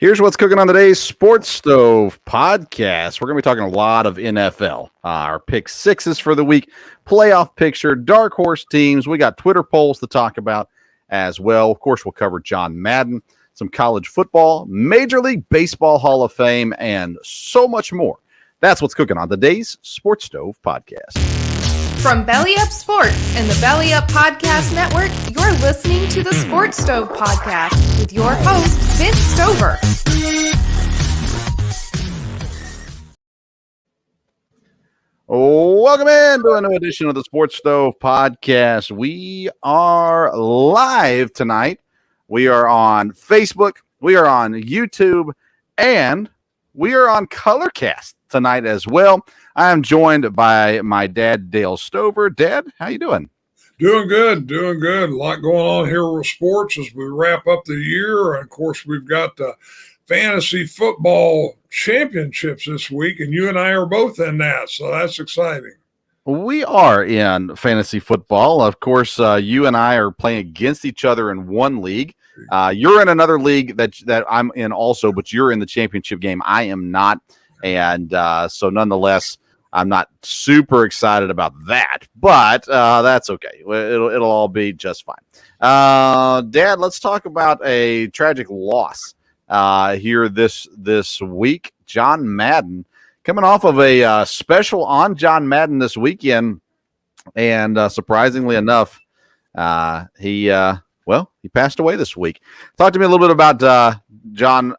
Here's what's cooking on today's Sports Stove podcast. We're going to be talking a lot of NFL. Our pick sixes for the week, playoff picture, dark horse teams. We got Twitter polls to talk about as well. Of course, we'll cover John Madden, some college football, Major League Baseball Hall of Fame, and so much more. That's what's cooking on today's Sports Stove podcast. From Belly Up Sports and the Belly Up Podcast Network, you're listening to the Sports Stove Podcast with your host, Vince Stover. Welcome in to a new edition of the Sports Stove Podcast. We are live tonight. We are on Facebook, we are on YouTube, and we are on Colorcast tonight as well. I am joined by my dad, Dale Stover. Dad, how you doing? Doing good. A lot going on here with sports as we wrap up the year. And, of course, we've got the fantasy football championships this week, and you and I are both in that, so that's exciting. We are in fantasy football. Of course, you and I are playing against each other in one league. You're in another league that I'm in also, but you're in the championship game. I am not. And so nonetheless, I'm not super excited about that, but that's okay. It'll all be just fine. Dad, let's talk about a tragic loss here this week. John Madden coming off of a special on John Madden this weekend, and surprisingly enough, he passed away this week. Talk to me a little bit about John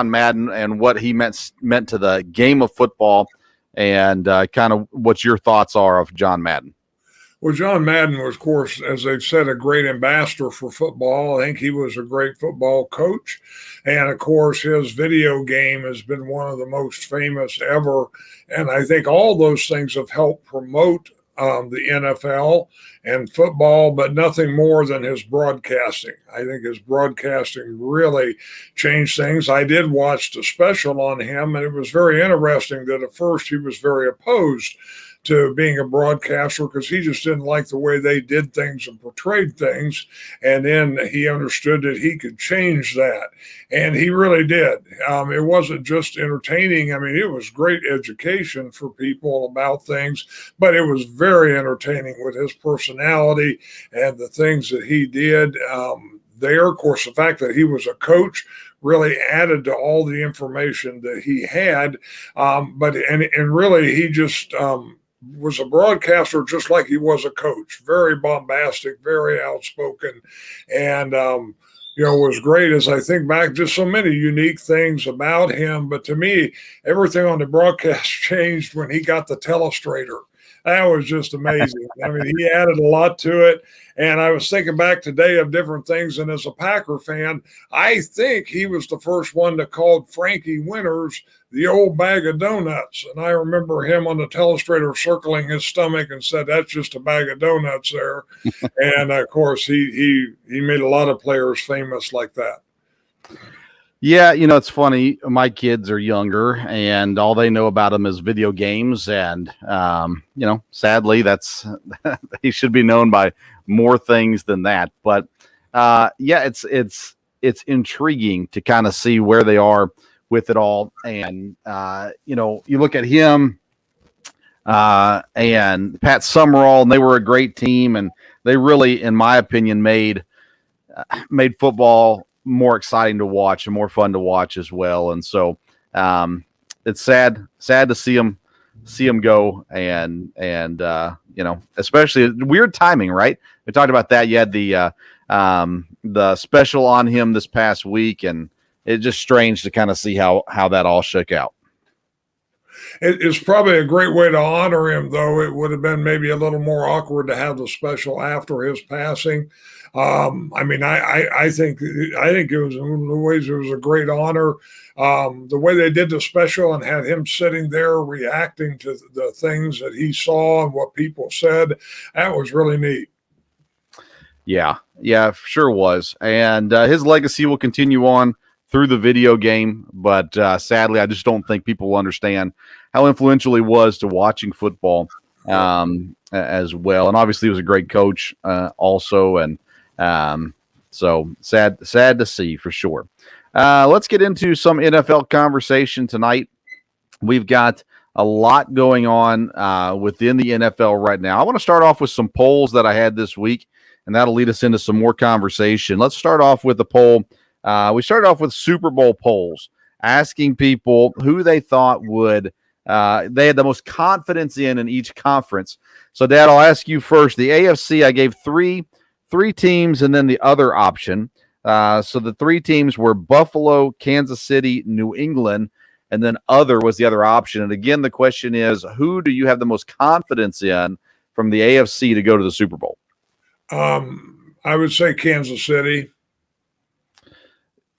Madden and what he meant to the game of football, and kind of what your thoughts are of John Madden. Well, John Madden was, of course, as they've said, a great ambassador for football. I think he was a great football coach. And, of course, his video game has been one of the most famous ever. And I think all those things have helped promote the NFL and football, but nothing more than his broadcasting. I think his broadcasting really changed things. I did watch the special on him, and it was very interesting that at first he was very opposed to being a broadcaster because he just didn't like the way they did things and portrayed things. And then he understood that he could change that. And he really did. It wasn't just entertaining. I mean, it was great education for people about things, but it was very entertaining with his personality and the things that he did there. Of course, the fact that he was a coach really added to all the information that he had. But really, he just was a broadcaster just like he was a coach, very bombastic, very outspoken, and was great. As I think back, just so many unique things about him. But to me, everything on the broadcast changed when he got the telestrator. That was just amazing. I mean, he added a lot to it. And I was thinking back today of different things. And as a Packer fan, I think he was the first one that called Frankie Winters the old bag of donuts. And I remember him on the telestrator circling his stomach and said, "That's just a bag of donuts there." And, of course, he made a lot of players famous like that. Yeah, it's funny. My kids are younger, and all they know about them is video games. And, sadly, he should be known by more things than that. But, it's intriguing to kind of see where they are with it all. And, you look at him and Pat Summerall, and they were a great team. And they really, in my opinion, made football more exciting to watch and more fun to watch as well. And so it's sad to see him go, and especially weird timing, right? We talked about that. You had the special on him this past week, and it's just strange to kind of see how that all shook out. It's probably a great way to honor him, though. It would have been maybe a little more awkward to have the special after his passing. I think it was, in one of the ways, it was a great honor. The way they did the special and had him sitting there reacting to the things that he saw and what people said, that was really neat. Yeah, sure was. And his legacy will continue on through the video game, but sadly, I just don't think people will understand how influential he was to watching football as well. And obviously, he was a great coach also, and so sad to see for sure. Let's get into some NFL conversation tonight. We've got a lot going on within the NFL right now. I want to start off with some polls that I had this week, and that'll lead us into some more conversation. Let's start off with the poll. We started off with Super Bowl polls, asking people who they thought would they had the most confidence in each conference. So, Dad, I'll ask you first. The AFC, I gave three teams and then the other option. So the three teams were Buffalo, Kansas City, New England, and then other was the other option. And again, the question is, who do you have the most confidence in from the AFC to go to the Super Bowl? I would say Kansas City.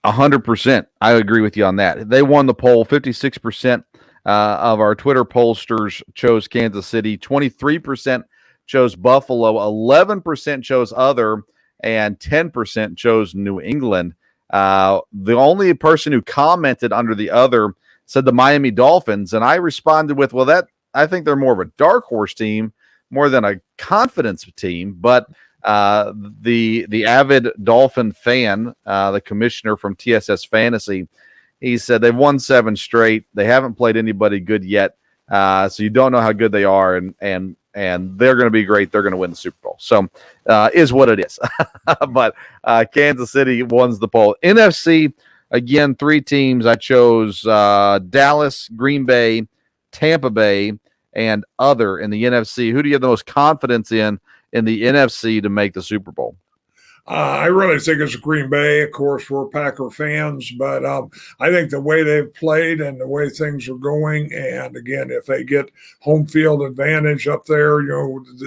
100%. I agree with you on that. They won the poll. 56% of our Twitter pollsters chose Kansas City. 23% chose Buffalo. 11% chose other, and 10% chose New England. The only person who commented under the other said the Miami Dolphins, and I responded with, well, that I think they're more of a dark horse team more than a confidence team. But the avid Dolphin fan, the commissioner from TSS Fantasy, he said they've won 7 straight. They haven't played anybody good yet, so you don't know how good they are, and they're going to be great. They're going to win the Super Bowl. So is what it is. But Kansas City wins the poll. NFC, again, 3 teams. I chose Dallas, Green Bay, Tampa Bay, and other in the NFC. Who do you have the most confidence in the NFC to make the Super Bowl? I really think it's Green Bay. Of course, we're Packer fans, but I think the way they've played and the way things are going, and again, if they get home field advantage up there,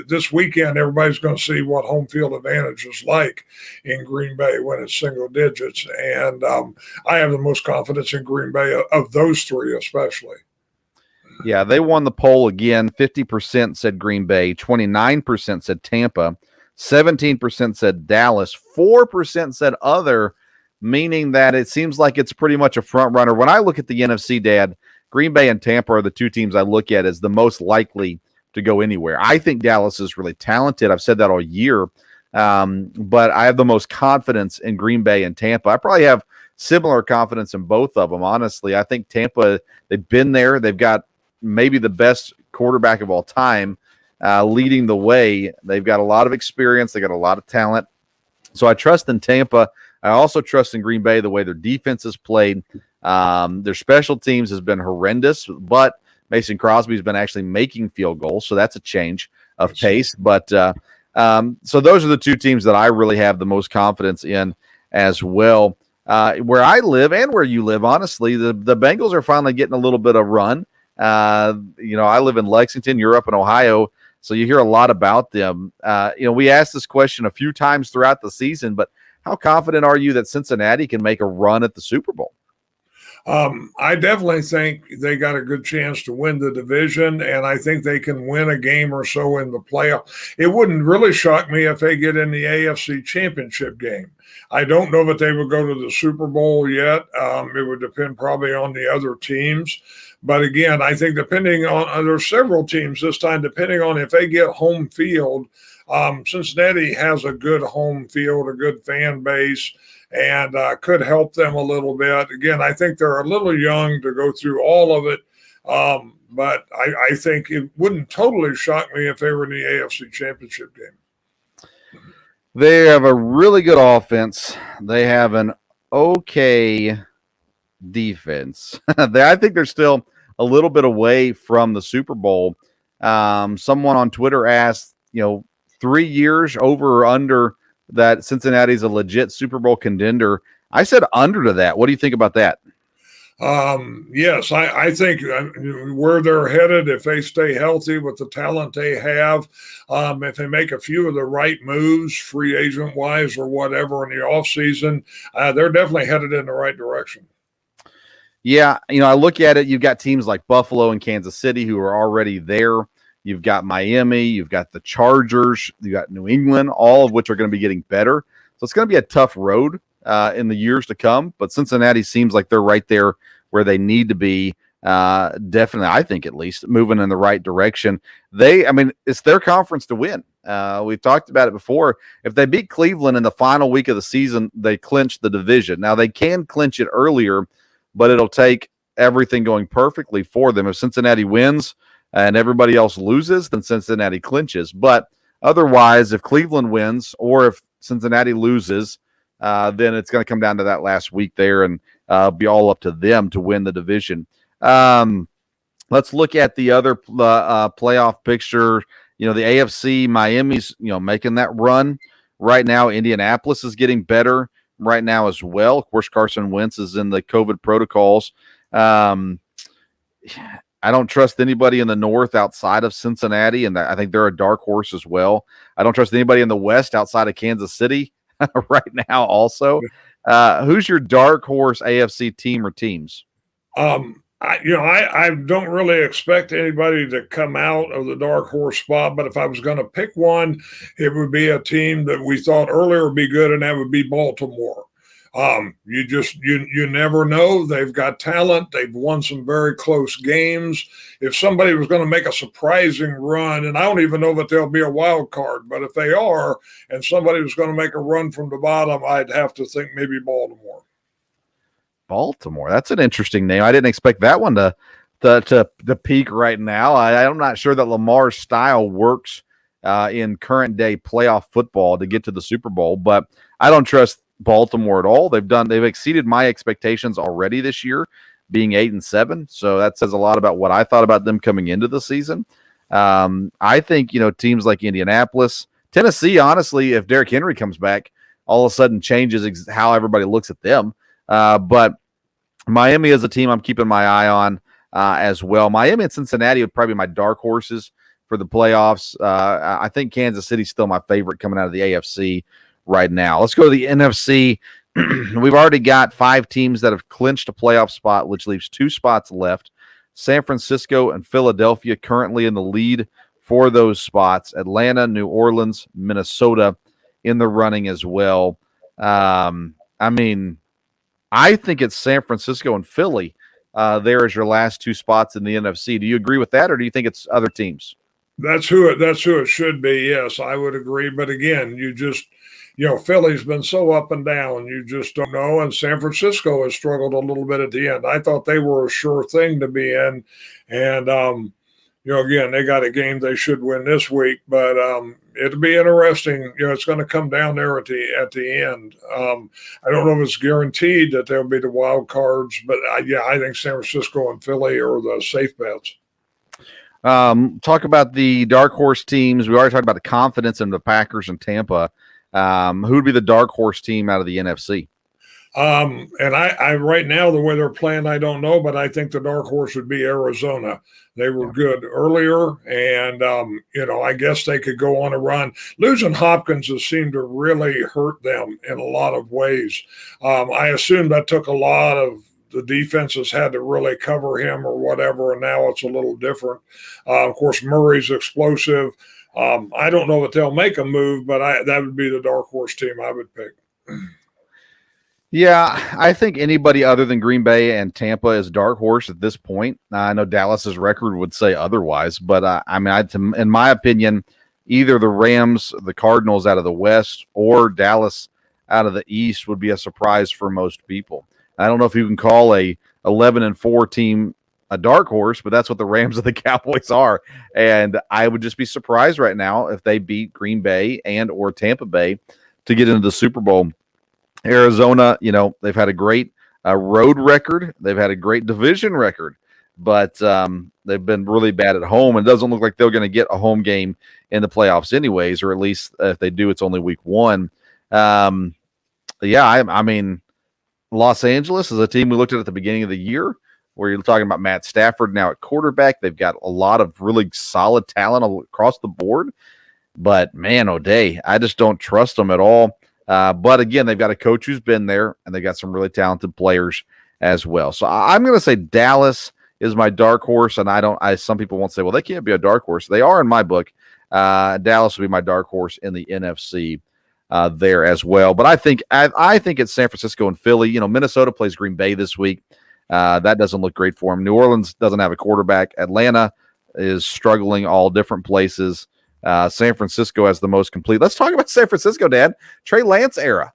this weekend, everybody's going to see what home field advantage is like in Green Bay when it's single digits. And I have the most confidence in Green Bay of those 3, especially. Yeah, they won the poll again. 50% said Green Bay, 29% said Tampa, 17% said Dallas, 4% said other, meaning that it seems like it's pretty much a front runner. When I look at the NFC, Dad, Green Bay and Tampa are the 2 teams I look at as the most likely to go anywhere. I think Dallas is really talented. I've said that all year, but I have the most confidence in Green Bay and Tampa. I probably have similar confidence in both of them, honestly. I think Tampa, they've been there. They've got maybe the best quarterback of all time leading the way. They've got a lot of experience. They got a lot of talent. So I trust in Tampa. I also trust in Green Bay, the way their defense has played. Their special teams has been horrendous, but Mason Crosby's been actually making field goals. So that's a change of pace. But so those are the 2 teams that I really have the most confidence in as well. Where I live and where you live, honestly, the Bengals are finally getting a little bit of run. I live in Lexington. You're up in Ohio, so you hear a lot about them. We asked this question a few times throughout the season, but how confident are you that Cincinnati can make a run at the Super Bowl? I definitely think they got a good chance to win the division, and I think they can win a game or so in the playoff. It wouldn't really shock me if they get in the AFC Championship game. I don't know that they would go to the Super Bowl yet. It would depend probably on the other teams. But again, I think depending on there's several teams this time, depending on if they get home field, Cincinnati has a good home field, a good fan base, and could help them a little bit. Again, I think they're a little young to go through all of it, but I think it wouldn't totally shock me if they were in the AFC Championship game. They have a really good offense. They have an okay defense. I think they're still a little bit away from the Super Bowl. Someone on Twitter asked, 3 years over or under that Cincinnati's a legit Super Bowl contender. I said under to that. What do you think about that? Yes, I think where they're headed, if they stay healthy with the talent they have, if they make a few of the right moves, free agent wise or whatever in the offseason, they're definitely headed in the right direction. Yeah, I look at it, you've got teams like Buffalo and Kansas City who are already there. You've got Miami, you've got the Chargers, you've got New England, all of which are going to be getting better. So it's going to be a tough road in the years to come, but Cincinnati seems like they're right there where they need to be definitely, I think at least, moving in the right direction. It's their conference to win. We've talked about it before. If they beat Cleveland in the final week of the season, they clinch the division. Now, they can clinch it earlier, but it'll take everything going perfectly for them. If Cincinnati wins and everybody else loses, then Cincinnati clinches. But otherwise, if Cleveland wins or if Cincinnati loses, then it's going to come down to that last week there and be all up to them to win the division. Let's look at the other playoff picture. The AFC, Miami's, making that run right now. Indianapolis is getting better right now as well. Of course, Carson Wentz is in the COVID protocols. I don't trust anybody in the North outside of Cincinnati, and I think they're a dark horse as well. I don't trust anybody in the West outside of Kansas City right now also. Who's your dark horse AFC team or teams? I don't really expect anybody to come out of the dark horse spot, but if I was going to pick one, it would be a team that we thought earlier would be good, and that would be Baltimore. You never know. They've got talent. They've won some very close games. If somebody was going to make a surprising run, and I don't even know that they'll be a wild card, but if they are, and somebody was going to make a run from the bottom, I'd have to think maybe Baltimore. Baltimore. That's an interesting name. I didn't expect that one to peak right now. I'm not sure that Lamar's style works in current day playoff football to get to the Super Bowl, but I don't trust Baltimore at all. They've exceeded my expectations already this year, being 8-7. So that says a lot about what I thought about them coming into the season. I think, teams like Indianapolis, Tennessee, honestly, if Derrick Henry comes back, all of a sudden changes how everybody looks at them. But Miami is a team I'm keeping my eye on as well. Miami and Cincinnati would probably be my dark horses for the playoffs. I think Kansas City's still my favorite coming out of the AFC right now. Let's go to the NFC. We've already got 5 teams that have clinched a playoff spot, which leaves 2 spots left. San Francisco and Philadelphia currently in the lead for those spots. Atlanta, New Orleans, Minnesota in the running as well. I think it's San Francisco and Philly there as your last 2 spots in the NFC. Do you agree with that, or do you think it's other teams? That's who it should be. Yes, I would agree. But again, Philly's been so up and down. You just don't know. And San Francisco has struggled a little bit at the end. I thought they were a sure thing to be in. And, again, they got a game they should win this week. But it'll be interesting. It's going to come down there at the end. I don't know if it's guaranteed that they'll be the wild cards. But, I think San Francisco and Philly are the safe bets. Talk about the dark horse teams. We already talked about the confidence in the Packers and Tampa. Who would be the dark horse team out of the NFC? And I right now, the way they're playing, I don't know, but I think the dark horse would be Arizona. They were good earlier, and, I guess they could go on a run. Losing Hopkins has seemed to really hurt them in a lot of ways. I assume that took a lot of the defenses had to really cover him or whatever, and now it's a little different. Of course, Murray's explosive. I don't know that they'll make a move, but that would be the dark horse team I would pick. Yeah, I think anybody other than Green Bay and Tampa is dark horse at this point. I know Dallas's record would say otherwise, but in my opinion, either the Rams, the Cardinals out of the West, or Dallas out of the East would be a surprise for most people. I don't know if you can call a 11-4 team a dark horse, but that's what the Rams and the Cowboys are. And I would just be surprised right now if they beat Green Bay and or Tampa Bay to get into the Super Bowl. Arizona, they've had a great road record. They've had a great division record, but they've been really bad at home. And it doesn't look like they're going to get a home game in the playoffs anyways, or at least if they do, it's only week 1. Los Angeles is a team we looked at the beginning of the year, where you're talking about Matt Stafford now at quarterback. They've got a lot of really solid talent across the board. But, man, O'Day, I just don't trust them at all. But, again, they've got a coach who's been there, and they've got some really talented players as well. So I'm going to say Dallas is my dark horse, and some people won't say, well, they can't be a dark horse. They are in my book. Dallas will be my dark horse in the NFC. There as well. But I think it's San Francisco and Philly. Minnesota plays Green Bay this week. That doesn't look great for him. New Orleans doesn't have a quarterback. Atlanta is struggling all different places. San Francisco has the most complete. Let's talk about San Francisco, Dad. Trey Lance era.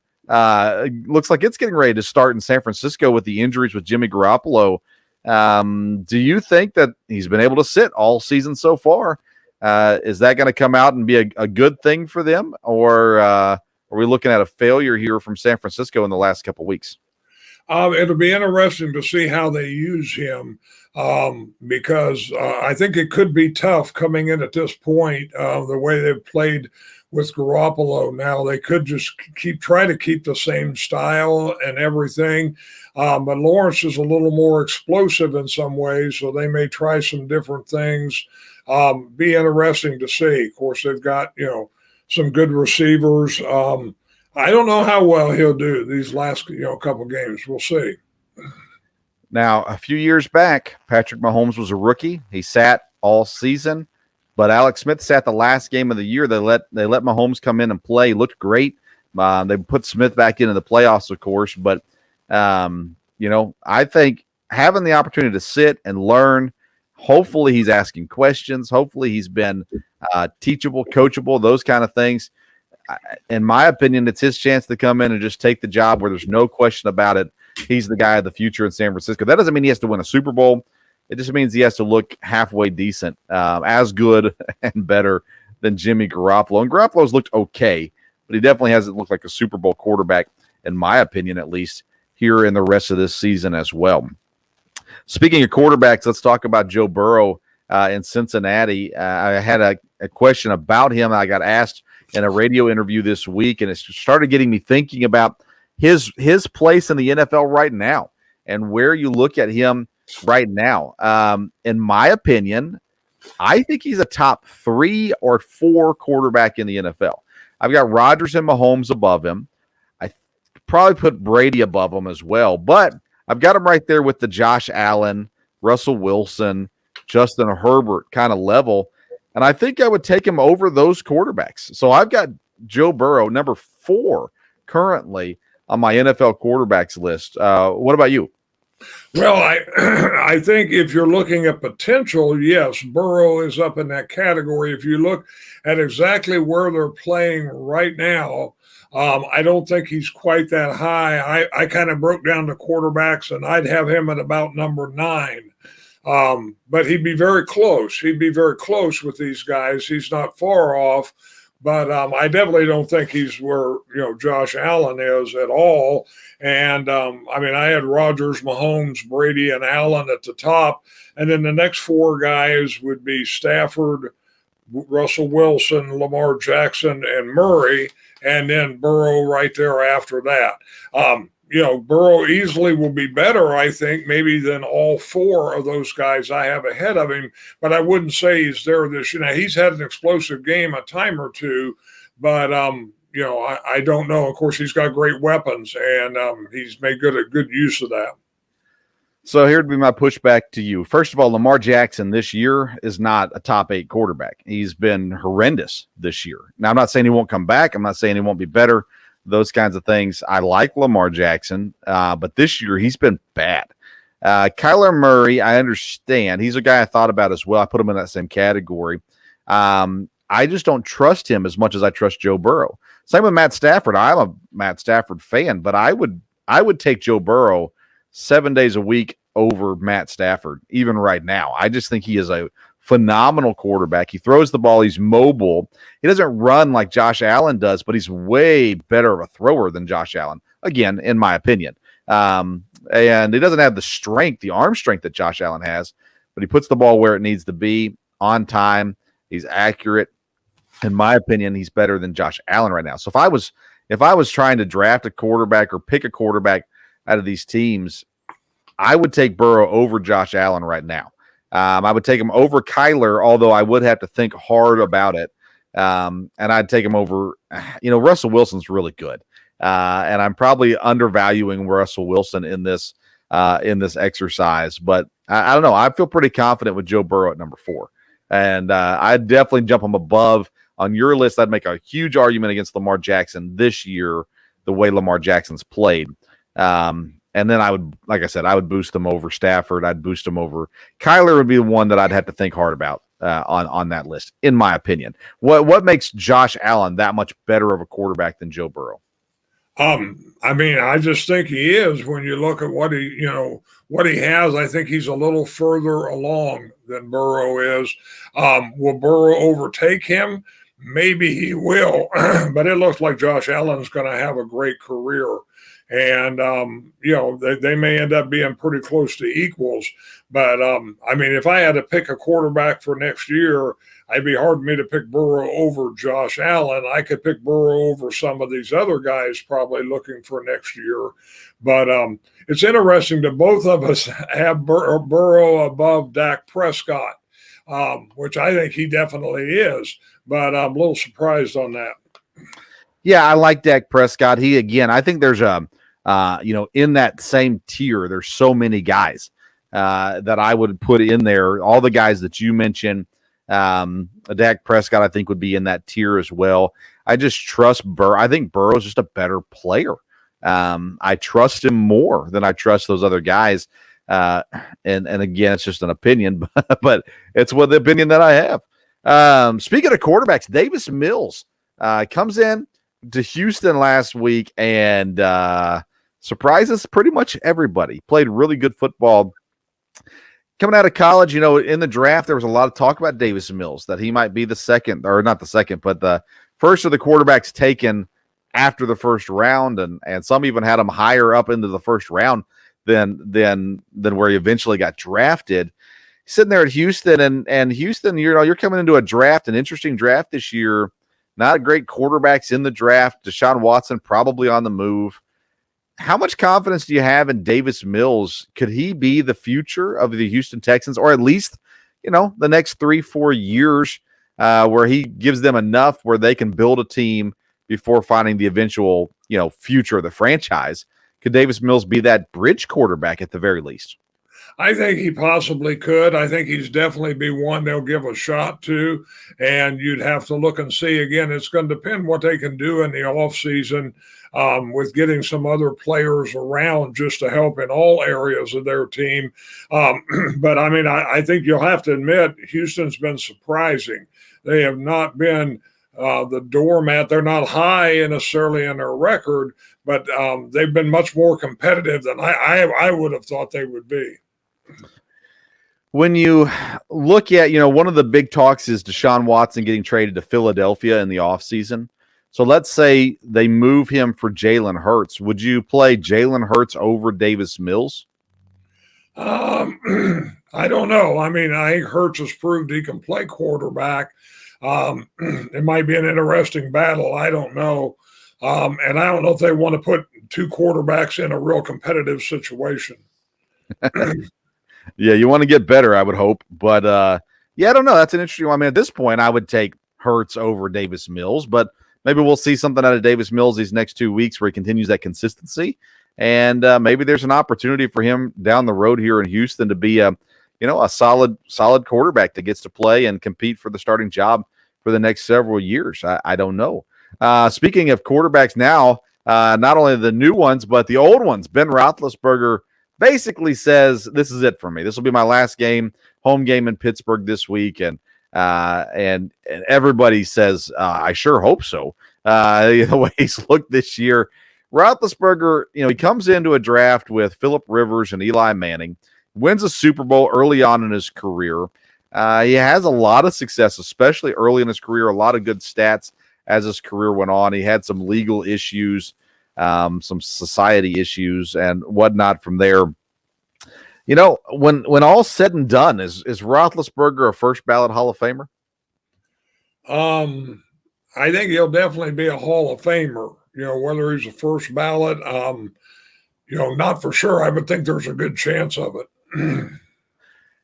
Looks like it's getting ready to start in San Francisco with the injuries with Jimmy Garoppolo. Do you think that he's been able to sit all season so far? Is that going to come out and be a good thing for them, or are we looking at a failure here from San Francisco in the last couple of weeks? It'll be interesting to see how they use him because I think it could be tough coming in at this point, the way they've played with Garoppolo. Now they could just try to keep the same style and everything. But Lawrence is a little more explosive in some ways, so they may try some different things. Be interesting to see. Of course, they've got, some good receivers. I don't know how well he'll do these last, couple games. We'll see. Now, a few years back, Patrick Mahomes was a rookie. He sat all season, but Alex Smith sat the last game of the year. They let Mahomes come in and play. He looked great. They put Smith back into the playoffs, of course, but I think having the opportunity to sit and learn, hopefully he's asking questions. Hopefully he's been teachable, coachable, those kind of things. In my opinion, it's his chance to come in and just take the job where there's no question about it. He's the guy of the future in San Francisco. That doesn't mean he has to win a Super Bowl. It just means he has to look halfway decent, as good and better than Jimmy Garoppolo. And Garoppolo's looked okay, but he definitely hasn't looked like a Super Bowl quarterback, in my opinion, at least, here in the rest of this season as well. Speaking of quarterbacks, let's talk about Joe Burrow in Cincinnati. I had a question about him. I got asked in a radio interview this week, and it started getting me thinking about his place in the NFL right now and where you look at him right now. In my opinion, I think he's a top 3 or 4 quarterback in the NFL. I've got Rodgers and Mahomes above him. I probably put Brady above him as well, but I've got him right there with the Josh Allen, Russell Wilson, Justin Herbert kind of level. And I think I would take him over those quarterbacks. So I've got Joe Burrow, number 4 currently on my NFL quarterbacks list. What about you? Well, I think if you're looking at potential, yes, Burrow is up in that category. If you look at exactly where they're playing right now, I don't think he's quite that high. I kind of broke down the quarterbacks, and I'd have him at about number 9. But he'd be very close. He'd be very close with these guys. He's not far off. But I definitely don't think he's where, Josh Allen is at all. And, I had Rodgers, Mahomes, Brady, and Allen at the top. And then the next 4 guys would be Stafford, Russell Wilson, Lamar Jackson, and Murray, and then Burrow right there after that. Burrow easily will be better, I think, maybe than all 4 of those guys I have ahead of him. But I wouldn't say he's there this year. Now, he's had an explosive game a time or two, but, I don't know. Of course, he's got great weapons, and he's made good use of that. So here'd be my pushback to you. First of all, Lamar Jackson this year is not a top 8 quarterback. He's been horrendous this year. Now, I'm not saying he won't come back. I'm not saying he won't be better. Those kinds of things. I like Lamar Jackson, but this year he's been bad. Kyler Murray, I understand. He's a guy I thought about as well. I put him in that same category. I just don't trust him as much as I trust Joe Burrow. Same with Matt Stafford. I'm a Matt Stafford fan, but I would take Joe Burrow 7 days a week over Matt Stafford, even right now. I just think he is a phenomenal quarterback. He throws the ball. He's mobile. He doesn't run like Josh Allen does, but he's way better of a thrower than Josh Allen, again, in my opinion. And he doesn't have the strength, the arm strength that Josh Allen has, but he puts the ball where it needs to be on time. He's accurate. In my opinion, he's better than Josh Allen right now. So if I was trying to draft a quarterback or pick a quarterback out of these teams, I would take Burrow over Josh Allen right now. I would take him over Kyler, although I would have to think hard about it. And I'd take him over, Russell Wilson's really good. And I'm probably undervaluing Russell Wilson in this exercise, but I don't know. I feel pretty confident with Joe Burrow at number 4. And I'd definitely jump him above on your list. I'd make a huge argument against Lamar Jackson this year, the way Lamar Jackson's played. And And then I would, like I said, I would boost them over Stafford. I'd boost them over Kyler would be the one that I'd have to think hard about on that list, in my opinion. What makes Josh Allen that much better of a quarterback than Joe Burrow? I mean, I just think he is. When you look at what he has, I think he's a little further along than Burrow is. Will Burrow overtake him? Maybe he will, but it looks like Josh Allen's going to have a great career. And, they may end up being pretty close to equals. But, I mean, if I had to pick a quarterback for next year, it'd be hard for me to pick Burrow over Josh Allen. I could pick Burrow over some of these other guys probably looking for next year. But it's interesting that both of us have Burrow above Dak Prescott, which I think he definitely is. But I'm a little surprised on that. Yeah, I like Dak Prescott. I think there's in that same tier, there's so many guys that I would put in there. All the guys that you mentioned, Dak Prescott, I think would be in that tier as well. I just trust Burrow. I think Burrow's just a better player. I trust him more than I trust those other guys. And again, it's just an opinion, but it's the opinion that I have. Speaking of quarterbacks, Davis Mills comes in to Houston last week and surprises pretty much everybody. Played really good football. Coming out of college, in the draft, there was a lot of talk about Davis Mills, that he might be the second, or not the second, but the first of the quarterbacks taken after the first round, and some even had him higher up into the first round than where he eventually got drafted. Sitting there at Houston, and Houston, you're coming into a draft, an interesting draft this year. Not great quarterbacks in the draft. Deshaun Watson probably on the move. How much confidence do you have in Davis Mills? Could he be the future of the Houston Texans, or at least, the next 3-4 years where he gives them enough where they can build a team before finding the eventual, future of the franchise? Could Davis Mills be that bridge quarterback at the very least? I think he possibly could. I think he's definitely be one they'll give a shot to, and you'd have to look and see. Again, it's going to depend what they can do in the offseason with getting some other players around just to help in all areas of their team. But, I mean, I think you'll have to admit Houston's been surprising. They have not been the doormat. They're not high necessarily in their record, but they've been much more competitive than I would have thought they would be. When you look at, one of the big talks is Deshaun Watson getting traded to Philadelphia in the offseason. So let's say they move him for Jalen Hurts. Would you play Jalen Hurts over Davis Mills? I don't know. I mean, I think Hurts has proved he can play quarterback. It might be an interesting battle. I don't know. And I don't know if they want to put two quarterbacks in a real competitive situation. Yeah, you want to get better, I would hope. But, I don't know. That's an interesting one. I mean, at this point, I would take Hurts over Davis Mills, but maybe we'll see something out of Davis Mills these next 2 weeks where he continues that consistency. And maybe there's an opportunity for him down the road here in Houston to be a solid quarterback that gets to play and compete for the starting job for the next several years. I don't know. Speaking of quarterbacks now, not only the new ones, but the old ones, Ben Roethlisberger basically says, this is it for me. This will be my last home game in Pittsburgh this week. And everybody says, I sure hope so. The way he's looked this year. Roethlisberger, he comes into a draft with Phillip Rivers and Eli Manning, wins a Super Bowl early on in his career. He has a lot of success, especially early in his career, a lot of good stats as his career went on. He had some legal issues, some society issues and whatnot from there. When all's said and done, is Roethlisberger a first ballot Hall of Famer? I think he'll definitely be a Hall of Famer. Whether he's a first ballot, not for sure. I would think there's a good chance of it.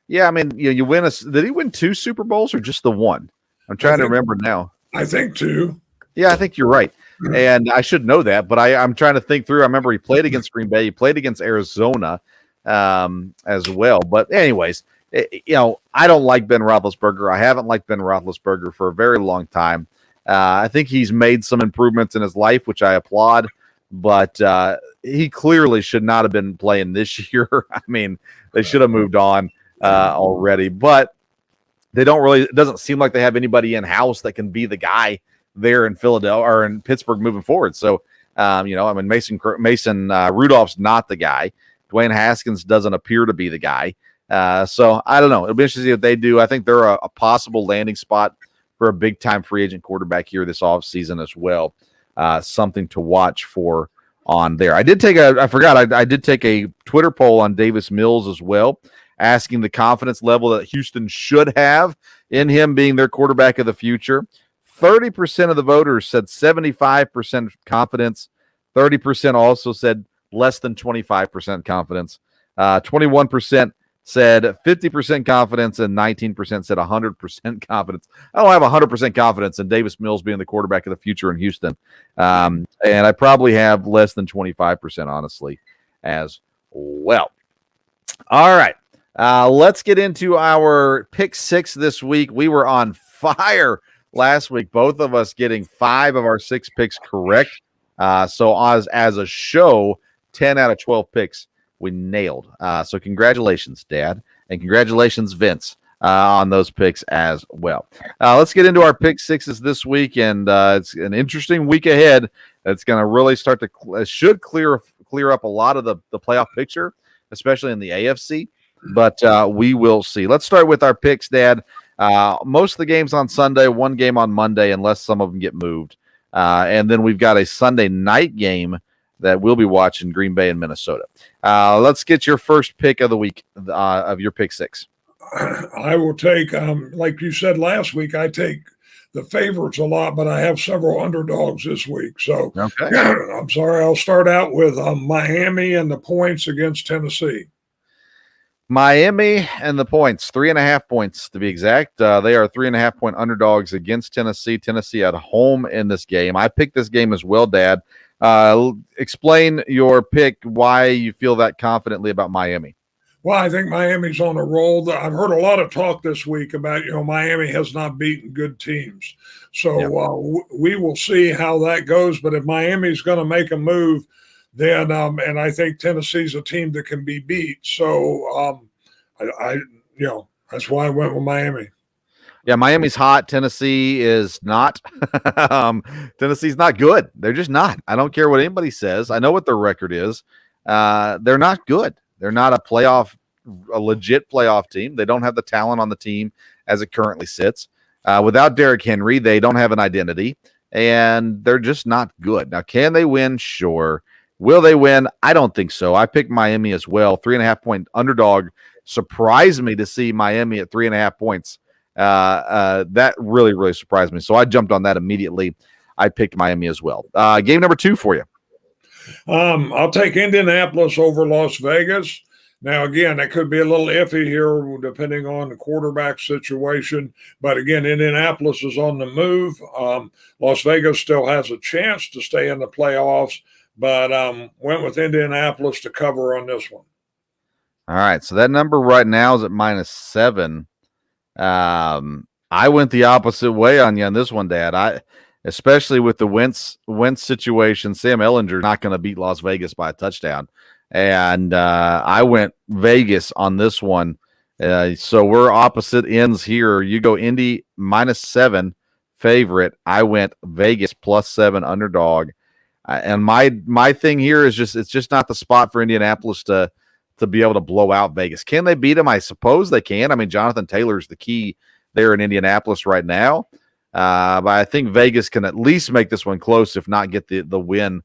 Yeah, I mean, you win did he win 2 Super Bowls or just the one? I'm trying to remember now. I think 2. Yeah, I think you're right. And I should know that, but I'm trying to think through. I remember he played against Green Bay. He played against Arizona as well. But anyways, I don't like Ben Roethlisberger. I haven't liked Ben Roethlisberger for a very long time. I think he's made some improvements in his life, which I applaud. but he clearly should not have been playing this year. I mean, they should have moved on already, but they don't really. It doesn't seem like they have anybody in house that can be the guy there in Philadelphia or in Pittsburgh moving forward. So, Mason Rudolph's not the guy. Dwayne Haskins doesn't appear to be the guy. So I don't know. It'll be interesting to see what they do. I think they're a possible landing spot for a big-time free agent quarterback here this offseason as well. Something to watch for on there. I did take a Twitter poll on Davis Mills as well, asking the confidence level that Houston should have in him being their quarterback of the future. 30% of the voters said 75% confidence. 30% also said less than 25% confidence. 21% said 50% confidence, and 19% said 100% confidence. I don't have 100% confidence in Davis Mills being the quarterback of the future in Houston. And I probably have less than 25%, honestly, as well. All right. Let's get into our pick six this week. We were on fire last week, both of us getting 5 of our 6 picks correct. So as a show, 10 out of 12 picks we nailed. So congratulations, Dad, and congratulations, Vince, on those picks as well. Let's get into our pick sixes this week, and it's an interesting week ahead. It's going to really start to should clear up a lot of the playoff picture, especially in the AFC. But we will see. Let's start with our picks, Dad. Most of the games on Sunday, one game on Monday, unless some of them get moved. And then we've got a Sunday night game that we'll be watching, Green Bay and Minnesota. Let's get your first pick of the week of your pick six. I will take, like you said last week, I take the favorites a lot, but I have several underdogs this week. So okay. I'm sorry. I'll start out with Miami and the points against Tennessee. Miami and the points, 3.5 points to be exact. They are 3.5 point underdogs against Tennessee. Tennessee at home in this game. I picked this game as well, Dad. Explain your pick, why you feel that confidently about Miami. Well, I think Miami's on a roll. I've heard a lot of talk this week about, Miami has not beaten good teams. So we will see how that goes. But if Miami's going to make a move, then and I think Tennessee's a team that can be beat. So that's why I went with Miami. Yeah, Miami's hot. Tennessee is not. Tennessee's not good. They're just not. I don't care what anybody says. I know what their record is. They're not good. They're not a legit playoff team. They don't have the talent on the team as it currently sits. Without Derrick Henry, they don't have an identity, and they're just not good. Now, can they win? Sure. Will they win? I don't think so. I picked Miami as well. 3.5 point underdog. Surprised me to see Miami at 3.5 points. That really, really surprised me. So I jumped on that immediately. I picked Miami as well. Game number 2 for you. I'll take Indianapolis over Las Vegas. Now, again, that could be a little iffy here depending on the quarterback situation. But again, Indianapolis is on the move. Las Vegas still has a chance to stay in the playoffs, but went with Indianapolis to cover on this one. All right. So that number right now is at -7. I went the opposite way on you on this one, Dad. Especially with the Wentz situation, Sam Ehlinger's not going to beat Las Vegas by a touchdown. And I went Vegas on this one. So we're opposite ends here. You go Indy -7 favorite. I went Vegas +7 underdog. And my thing here is it's just not the spot for Indianapolis to be able to blow out Vegas. Can they beat them? I suppose they can. I mean, Jonathan Taylor's the key there in Indianapolis right now. But I think Vegas can at least make this one close, if not get the win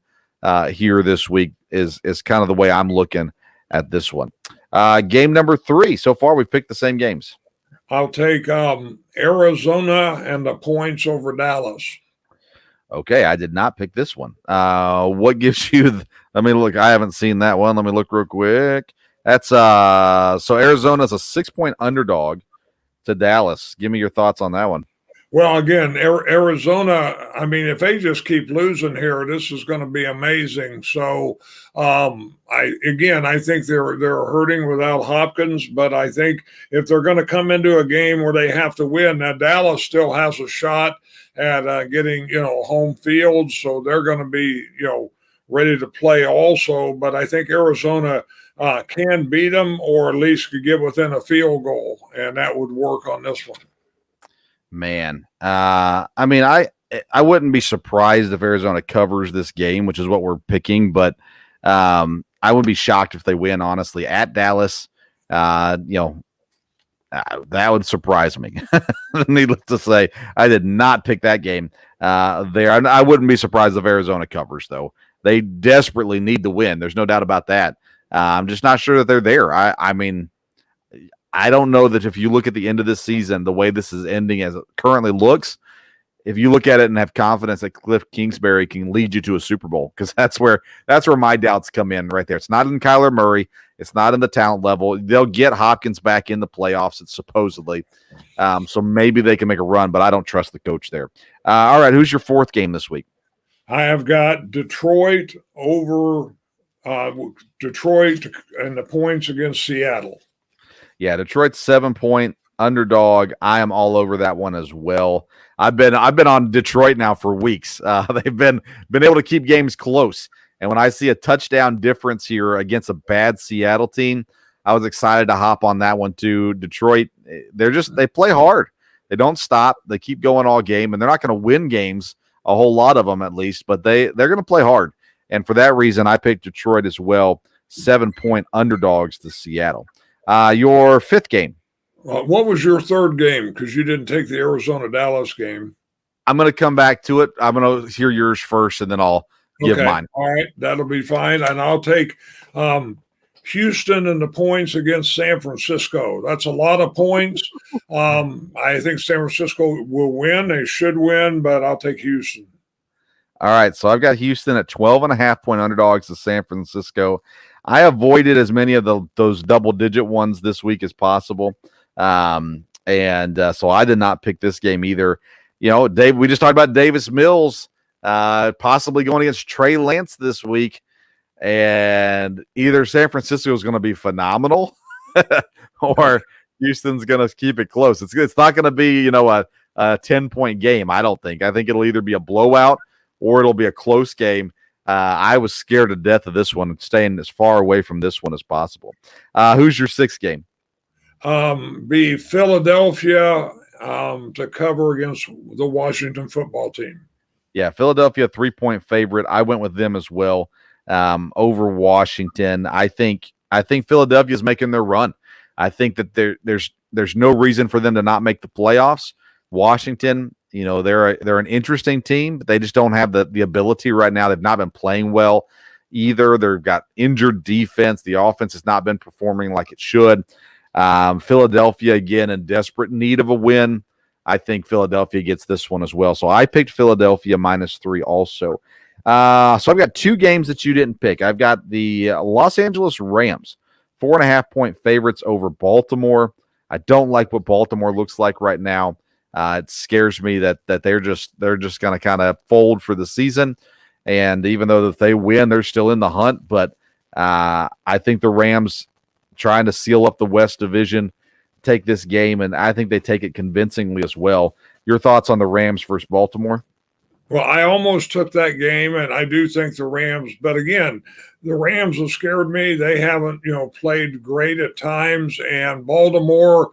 here this week is kind of the way I'm looking at this one. Game number 3. So far, we've picked the same games. I'll take Arizona and the points over Dallas. Okay, I did not pick this one. What gives you let me look. I haven't seen that one. Let me look real quick. That's so Arizona's a 6-point underdog to Dallas. Give me your thoughts on that one. Well, again, Arizona, I mean, if they just keep losing here, this is going to be amazing. So, I think they're hurting without Hopkins, but I think if they're going to come into a game where they have to win, now Dallas still has a shot at getting, home field. So they're going to be, ready to play also, but I think Arizona can beat them, or at least could get within a field goal, and that would work on this one. Man, I mean, I wouldn't be surprised if Arizona covers this game, which is what we're picking, but I would be shocked if they win, honestly, at Dallas. That would surprise me. Needless to say, I did not pick that game there. I wouldn't be surprised if Arizona covers, though. They desperately need to win. There's no doubt about that. I'm just not sure that they're there. I mean, I don't know that if you look at the end of this season, the way this is ending as it currently looks, if you look at it and have confidence that Cliff Kingsbury can lead you to a Super Bowl, because that's where my doubts come in right there. It's not in Kyler Murray. It's not in the talent level. They'll get Hopkins back in the playoffs, it's supposedly. So maybe they can make a run, but I don't trust the coach there. All right, who's your fourth game this week? I have got Detroit over Detroit and the points against Seattle. Yeah, Detroit's 7-point underdog. I am all over that one as well. I've been on Detroit now for weeks. They've been able to keep games close. And when I see a touchdown difference here against a bad Seattle team, I was excited to hop on that one too. Detroit, they play hard. They don't stop. They keep going all game, and they're not going to win games, a whole lot of them at least, but they're going to play hard. And for that reason, I picked Detroit as well, 7-point underdogs to Seattle. Your fifth game. What was your third game? Because you didn't take the Arizona-Dallas game. I'm going to come back to it. I'm going to hear yours first, and then I'll give mine. All right, that'll be fine. And I'll take Houston and the points against San Francisco. That's a lot of points. I think San Francisco will win. They should win, but I'll take Houston. All right, so I've got Houston at 12.5-point underdogs to San Francisco. I avoided as many of those double-digit ones this week as possible, so I did not pick this game either. You know, Dave, we just talked about Davis Mills possibly going against Trey Lance this week, and either San Francisco is going to be phenomenal or Houston's going to keep it close. It's not going to be, a 10-point game, I don't think. I think it'll either be a blowout or it'll be a close game. I was scared to death of this one and staying as far away from this one as possible. Who's your sixth game? Be Philadelphia to cover against the Washington football team. Yeah, Philadelphia 3-point favorite. I went with them as well over Washington. I think Philadelphia is making their run. I think that there's no reason for them to not make the playoffs. Washington, they're an interesting team, but they just don't have the ability right now. They've not been playing well either. They've got injured defense. The offense has not been performing like it should. Philadelphia, again, in desperate need of a win. I think Philadelphia gets this one as well. So I picked Philadelphia -3 also. So I've got two games that you didn't pick. I've got the Los Angeles Rams, 4.5-point favorites over Baltimore. I don't like what Baltimore looks like right now. It scares me that they're just going to kind of fold for the season. And even though if they win, they're still in the hunt. But I think the Rams, trying to seal up the West Division, take this game, and I think they take it convincingly as well. Your thoughts on the Rams versus Baltimore? Well, I almost took that game, and I do think the Rams, but again, the Rams have scared me. They haven't, played great at times, and Baltimore,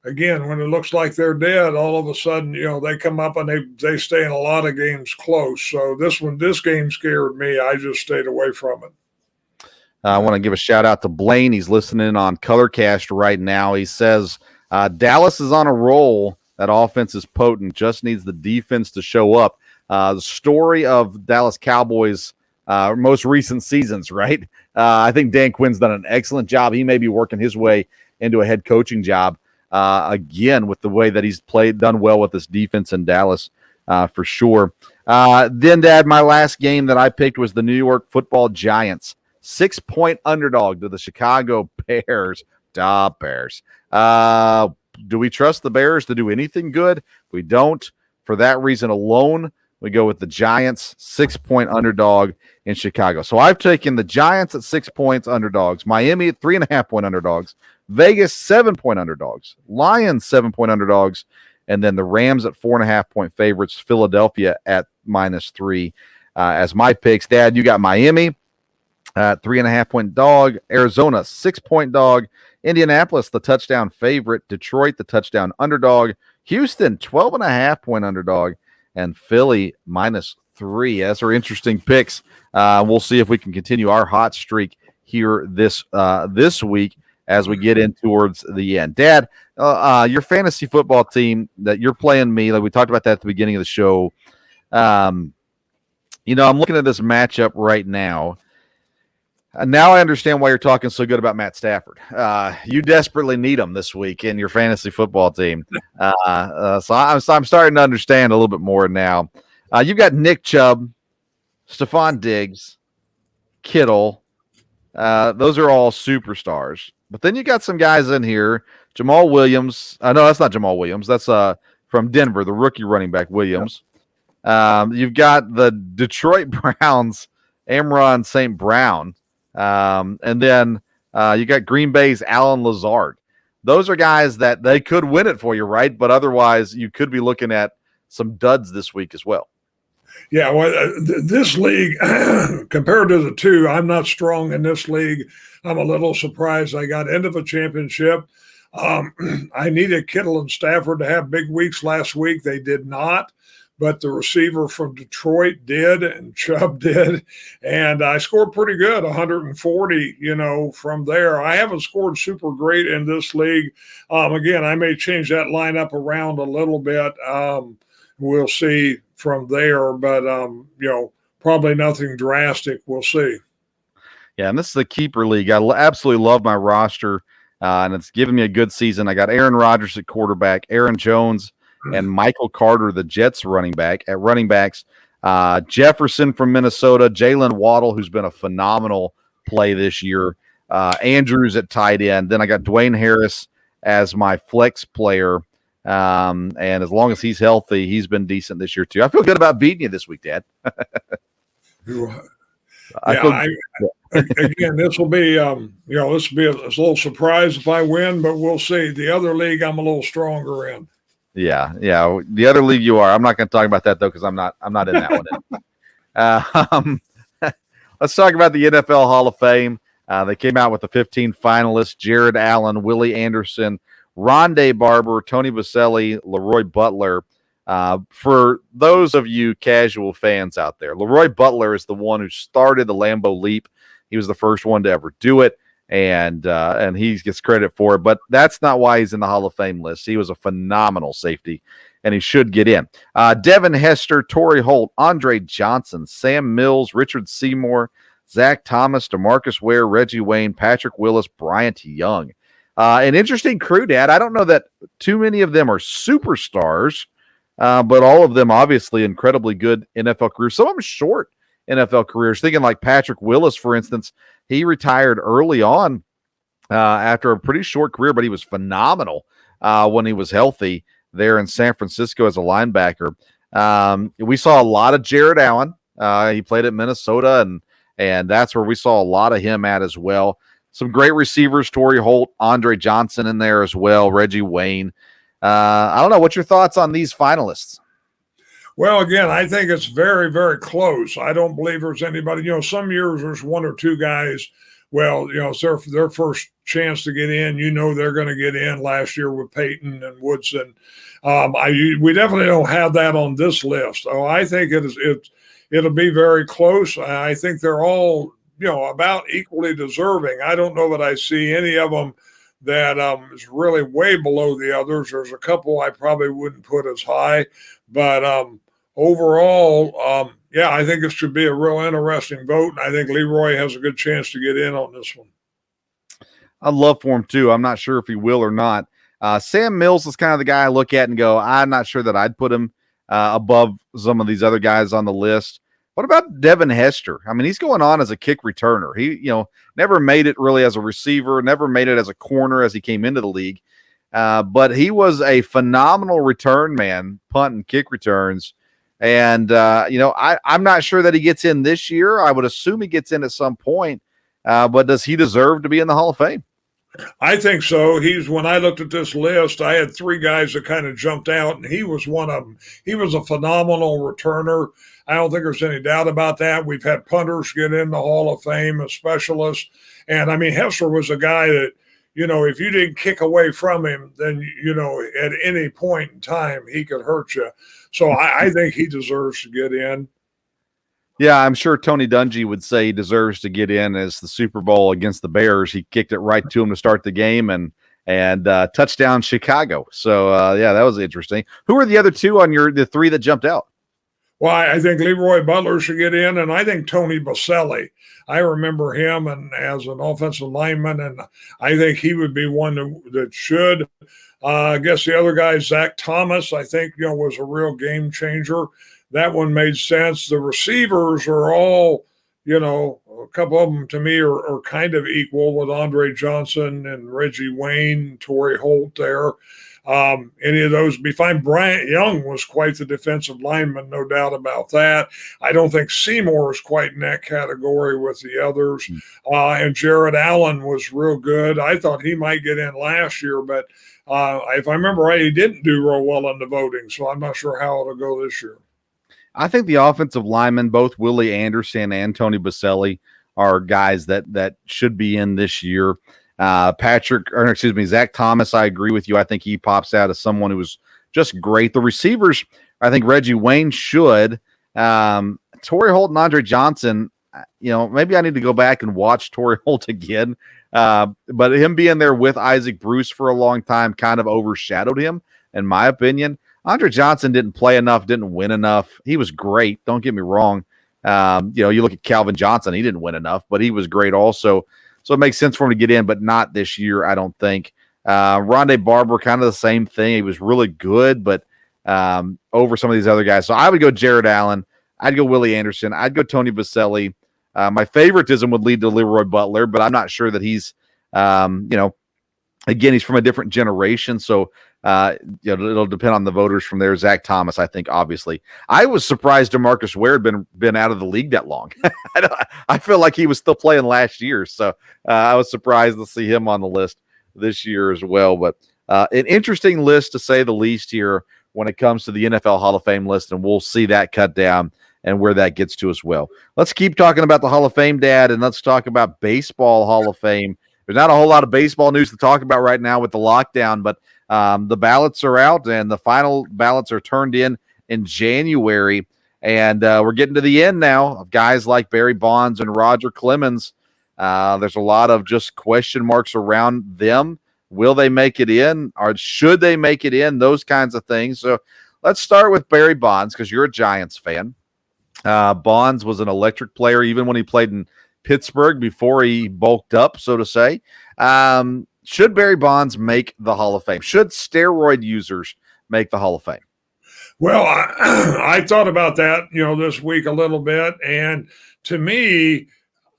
again, when it looks like they're dead, all of a sudden, they come up and they stay in a lot of games close. So this game scared me. I just stayed away from it. I want to give a shout out to Blaine. He's listening on Colorcast right now. He says, Dallas is on a roll. That offense is potent. Just needs the defense to show up. The story of Dallas Cowboys most recent seasons, right? I think Dan Quinn's done an excellent job. He may be working his way into a head coaching job again with the way that he's done well with this defense in Dallas for sure. Then, Dad, my last game that I picked was the New York Football Giants. 6-point underdog to the Chicago Bears. Bears. Do we trust the Bears to do anything good? We don't. For that reason alone, we go with the Giants, 6-point underdog in Chicago. So I've taken the Giants at 6 points underdogs, Miami at 3.5-point underdogs, Vegas 7-point underdogs, Lions 7-point underdogs, and then the Rams at 4.5-point favorites, Philadelphia at -3. as my picks. Dad, you got Miami, 3.5-point dog. Arizona, 6-point dog. Indianapolis, the touchdown favorite. Detroit, the touchdown underdog. Houston, 12.5-point underdog. And Philly, -3. Those are interesting picks. We'll see if we can continue our hot streak here this week as we get in towards the end. Dad, your fantasy football team that you're playing me, like we talked about that at the beginning of the show. I'm looking at this matchup right now. Now I understand why you're talking so good about Matt Stafford. You desperately need him this week in your fantasy football team. So I'm starting to understand a little bit more now. You've got Nick Chubb, Stephon Diggs, Kittle. Those are all superstars. But then you got some guys in here. Jamal Williams. No, that's not Jamal Williams. That's from Denver, the rookie running back Williams. You've got the Detroit Browns, Amon St. Brown. And then you got Green Bay's Allen Lazard. Those are guys that they could win it for you, right? But otherwise, you could be looking at some duds this week as well. Yeah, well, this league, compared to the two, I'm not strong in this league. I'm a little surprised I got into the championship. I needed Kittle and Stafford to have big weeks last week. They did not. But the receiver from Detroit did, and Chubb did, and I scored pretty good, 140, from there. I haven't scored super great in this league. Again, I may change that lineup around a little bit. We'll see from there, but, probably nothing drastic. We'll see. Yeah, and this is the keeper league. I absolutely love my roster, and it's given me a good season. I got Aaron Rodgers at quarterback, Aaron Jones, and Michael Carter, the Jets running back. At running backs, Jefferson from Minnesota, Jalen Waddle, who's been a phenomenal play this year, Andrews at tight end. Then I got Dwayne Harris as my flex player, and as long as he's healthy, he's been decent this year too. I feel good about beating you this week, Dad. Again, this will be, this will be a little surprise if I win, but we'll see. The other league, I'm a little stronger in. Yeah. The other league you are. I'm not going to talk about that though because I'm not in that one. Let's talk about the NFL Hall of Fame. They came out with the 15 finalists: Jared Allen, Willie Anderson, Rondé Barber, Tony Boselli, Leroy Butler. For those of you casual fans out there, Leroy Butler is the one who started the Lambeau Leap. He was the first one to ever do it. And he gets credit for it, but that's not why he's in the Hall of Fame list. He was a phenomenal safety, and he should get in. Devin Hester, Torrey Holt, Andre Johnson, Sam Mills, Richard Seymour, Zach Thomas, DeMarcus Ware, Reggie Wayne, Patrick Willis, Bryant Young. An interesting crew, Dad. I don't know that too many of them are superstars, but all of them obviously incredibly good NFL careers. Some of them short NFL careers. Thinking like Patrick Willis, for instance. He retired early on after a pretty short career, but he was phenomenal when he was healthy there in San Francisco as a linebacker. We saw a lot of Jared Allen. He played at Minnesota, and that's where we saw a lot of him at as well. Some great receivers, Torrey Holt, Andre Johnson in there as well, Reggie Wayne. I don't know. What's your thoughts on these finalists? Well, again, I think it's very, very close. I don't believe there's anybody. Some years there's one or two guys. Well, it's their first chance to get in. They're going to get in. Last year with Peyton and Woodson. We definitely don't have that on this list. So I think it'll be very close. I think they're all about equally deserving. I don't know that I see any of them that is really way below the others. There's a couple I probably wouldn't put as high, but overall, I think this should be a real interesting vote, and I think Leroy has a good chance to get in on this one. I'd love for him too. I'm not sure if he will or not. Sam Mills is kind of the guy I look at and go, I'm not sure that I'd put him above some of these other guys on the list. What about Devin Hester? I mean, he's going on as a kick returner. He, never made it really as a receiver, never made it as a corner as he came into the league. But he was a phenomenal return man, punt and kick returns. And, I'm not sure that he gets in this year. I would assume he gets in at some point. But does he deserve to be in the Hall of Fame? I think so. When I looked at this list, I had three guys that kind of jumped out, and he was one of them. He was a phenomenal returner. I don't think there's any doubt about that. We've had punters get in the Hall of Fame as specialists. And, I mean, Hester was a guy that, if you didn't kick away from him, then, at any point in time, he could hurt you. So I think he deserves to get in. Yeah, I'm sure Tony Dungy would say he deserves to get in as the Super Bowl against the Bears. He kicked it right to him to start the game and touchdown Chicago. So, that was interesting. Who are the other two on the three that jumped out? Well, I think Leroy Butler should get in, and I think Tony Baselli. I remember him as an offensive lineman, and I think he would be one that should. I guess the other guy, Zach Thomas, I think, was a real game changer. That one made sense. The receivers are all, a couple of them to me are kind of equal with Andre Johnson and Reggie Wayne, Torrey Holt there. Any of those would be fine. Bryant Young was quite the defensive lineman, no doubt about that. I don't think Seymour is quite in that category with the others. And Jared Allen was real good. I thought he might get in last year, but if I remember right, he didn't do real well in the voting, so I'm not sure how it'll go this year. I think the offensive linemen, both Willie Anderson and Tony Baselli, are guys that should be in this year. Zach Thomas, I agree with you. I think he pops out as someone who was just great. The receivers, I think Reggie Wayne should. Torrey Holt and Andre Johnson, maybe I need to go back and watch Torrey Holt again. But him being there with Isaac Bruce for a long time kind of overshadowed him, in my opinion. Andre Johnson didn't play enough, didn't win enough. He was great. Don't get me wrong. You look at Calvin Johnson, he didn't win enough, but he was great also. So it makes sense for him to get in, but not this year, I don't think. Rondé Barber, kind of the same thing. He was really good, but over some of these other guys. So I would go Jared Allen. I'd go Willie Anderson. I'd go Tony Baselli. My favoritism would lead to Leroy Butler, but I'm not sure that he's, again, he's from a different generation. So, it'll depend on the voters from there. Zach Thomas, I think, obviously. I was surprised DeMarcus Ware had been out of the league that long. I feel like he was still playing last year. So I was surprised to see him on the list this year as well. But an interesting list, to say the least, here when it comes to the NFL Hall of Fame list, and we'll see that cut down and where that gets to as well. Let's keep talking about the Hall of Fame, Dad, and let's talk about Baseball Hall of Fame. There's not a whole lot of baseball news to talk about right now with the lockdown, but the ballots are out, and the final ballots are turned in January. And we're getting to the end now of guys like Barry Bonds and Roger Clemens. There's a lot of just question marks around them. Will they make it in, or should they make it in? Those kinds of things. So let's start with Barry Bonds, because you're a Giants fan. Bonds was an electric player even when he played in Pittsburgh before he bulked up, so to say. Should Barry Bonds make the Hall of Fame? Should steroid users make the Hall of Fame? Well, I thought about that, this week a little bit, and to me,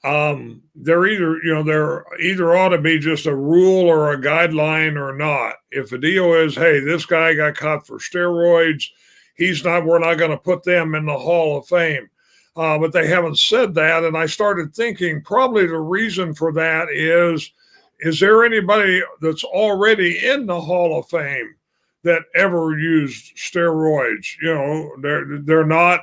there either ought to be just a rule or a guideline or not. If the deal is, hey, this guy got caught for steroids, we're not going to put them in the Hall of Fame. But they haven't said that, and I started thinking probably the reason for that is there anybody that's already in the Hall of Fame that ever used steroids? They're not,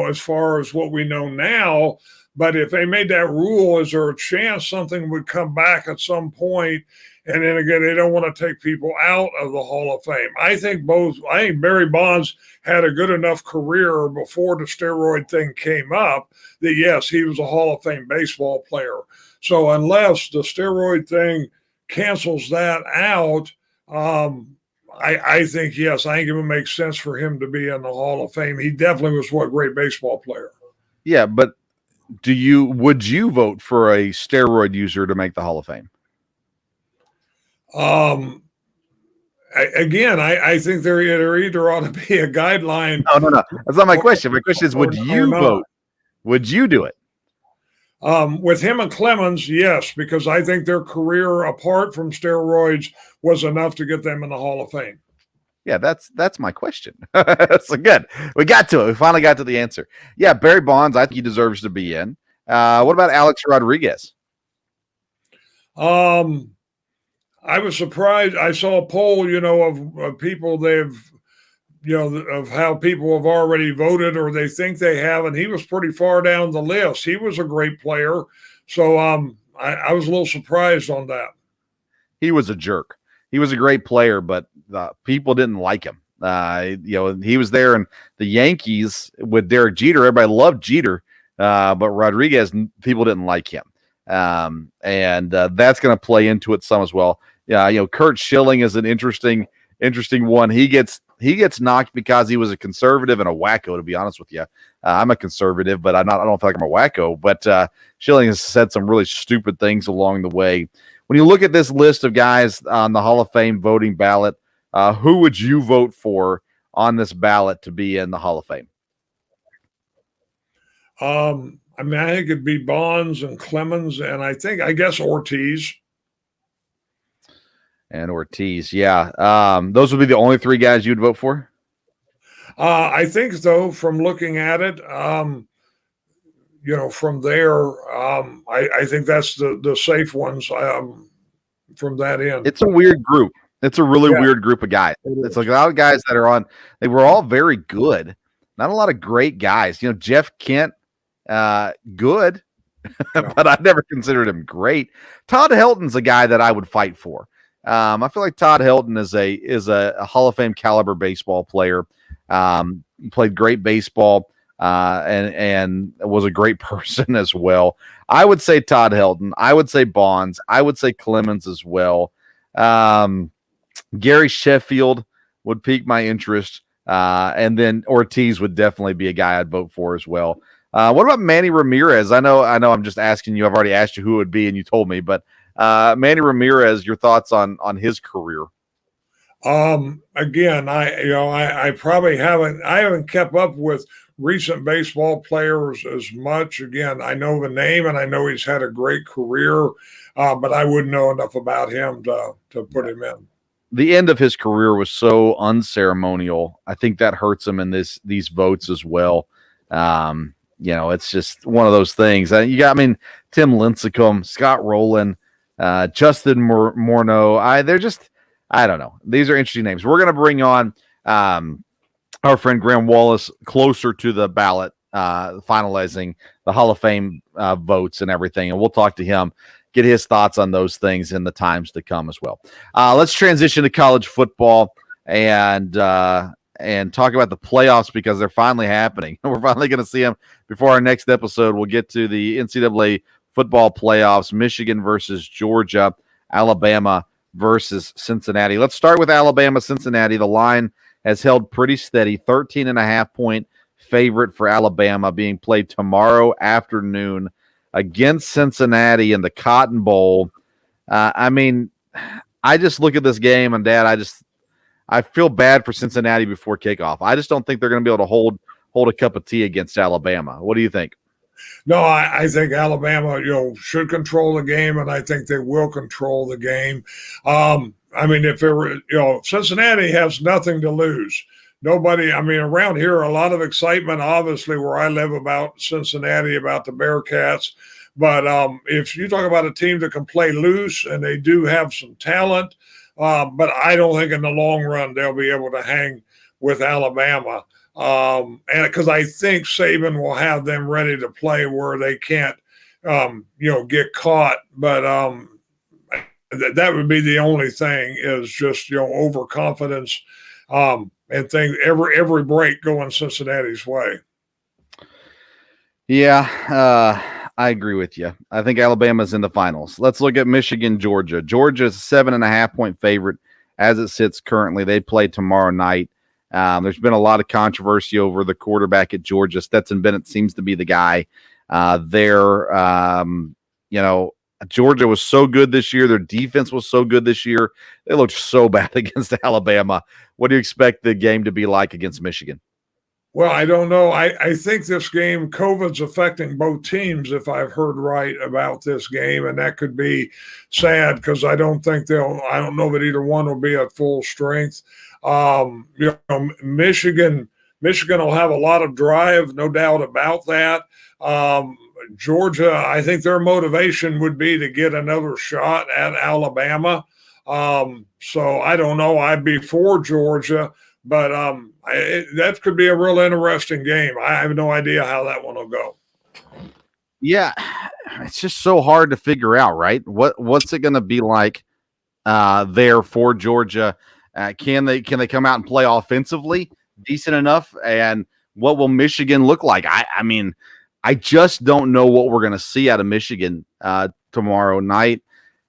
as far as what we know now, but if they made that rule, is there a chance something would come back at some point? And then again, they don't want to take people out of the Hall of Fame. I think Barry Bonds had a good enough career before the steroid thing came up that, yes, he was a Hall of Fame baseball player. So unless the steroid thing cancels that out, I think, yes, I think it would make sense for him to be in the Hall of Fame. He definitely was a great baseball player. Yeah, but would you vote for a steroid user to make the Hall of Fame? I think there either ought to be a guideline. No. That's not my question. My question is, would you vote? Would you do it? With him and Clemens, yes, because I think their career apart from steroids was enough to get them in the Hall of Fame. Yeah, that's my question. So good. We got to it. We finally got to the answer. Yeah, Barry Bonds, I think he deserves to be in. What about Alex Rodriguez? I was surprised. I saw a poll, of people they've of how people have already voted or they think they have, and he was pretty far down the list. He was a great player. So I was a little surprised on that. He was a jerk. He was a great player, but people didn't like him. He was there, and the Yankees with Derek Jeter, everybody loved Jeter, but Rodriguez, people didn't like him. And that's going to play into it some as well. Yeah, Curt Schilling is an interesting one. He gets knocked because he was a conservative and a wacko, to be honest with you. I'm a conservative, but I don't feel like I'm a wacko. But Schilling has said some really stupid things along the way. When you look at this list of guys on the Hall of Fame voting ballot, who would you vote for on this ballot to be in the Hall of Fame? I think it'd be Bonds and Clemens, and I guess Ortiz. And Ortiz, yeah. Those would be the only three guys you'd vote for? I think, though, from looking at it, from there, I think that's the safe ones from that end. It's a weird group. It's a really weird group of guys. It's like a lot of guys that are on. They were all very good. Not a lot of great guys. Jeff Kent, good, but I never considered him great. Todd Hilton's a guy that I would fight for. I feel like Todd Hilton is a Hall of Fame caliber baseball player. Played great baseball and was a great person as well. I would say Todd Hilton. I would say Bonds. I would say Clemens as well. Gary Sheffield would pique my interest. And then Ortiz would definitely be a guy I'd vote for as well. What about Manny Ramirez? I know I'm just asking you. I've already asked you who it would be, and you told me. But Manny Ramirez, your thoughts on his career? Again, I probably haven't kept up with recent baseball players as much. Again, I know the name and I know he's had a great career, but I wouldn't know enough about him to put him in. The end of his career was so unceremonial. I think that hurts him in these votes as well. It's just one of those things. Tim Lincecum, Scott Rowland, Justin Morneau. I don't know. These are interesting names. We're going to bring on our friend Graham Wallace closer to the ballot, finalizing the Hall of Fame votes and everything. And we'll talk to him, get his thoughts on those things in the times to come as well. Let's transition to college football and talk about the playoffs because they're finally happening. We're finally going to see them before our next episode. We'll get to the NCAA football playoffs, Michigan versus Georgia, Alabama versus Cincinnati. Let's start with Alabama, Cincinnati. The line has held pretty steady, 13.5-point favorite for Alabama, being played tomorrow afternoon against Cincinnati in the Cotton Bowl. I just look at this game, and Dad, I feel bad for Cincinnati before kickoff. I just don't think they're going to be able to hold a cup of tea against Alabama. What do you think? No, I think Alabama, should control the game, and I think they will control the game. If it were, Cincinnati has nothing to lose. Nobody, around here, a lot of excitement, obviously, where I live about Cincinnati, about the Bearcats. But if you talk about a team that can play loose, and they do have some talent, but I don't think in the long run they'll be able to hang with Alabama. And because I think Saban will have them ready to play where they can't, get caught. But that would be the only thing is just, overconfidence and think every break going Cincinnati's way. Yeah, I agree with you. I think Alabama's in the finals. Let's look at Michigan, Georgia. Georgia's 7.5-point favorite as it sits currently. They play tomorrow night. There's been a lot of controversy over the quarterback at Georgia. Stetson Bennett seems to be the guy there. Georgia was so good this year. Their defense was so good this year. They looked so bad against Alabama. What do you expect the game to be like against Michigan? Well, I don't know. I think this game, COVID's affecting both teams, if I've heard right about this game, and that could be sad because I don't know that either one will be at full strength. Michigan will have a lot of drive, no doubt about that. Georgia, I think their motivation would be to get another shot at Alabama. So I don't know. I'd be for Georgia, But that could be a real interesting game. I have no idea how that one will go. Yeah, it's just so hard to figure out, right? What's it going to be like there for Georgia? Can they come out and play offensively decent enough? And what will Michigan look like? I mean, I just don't know what we're going to see out of Michigan tomorrow night.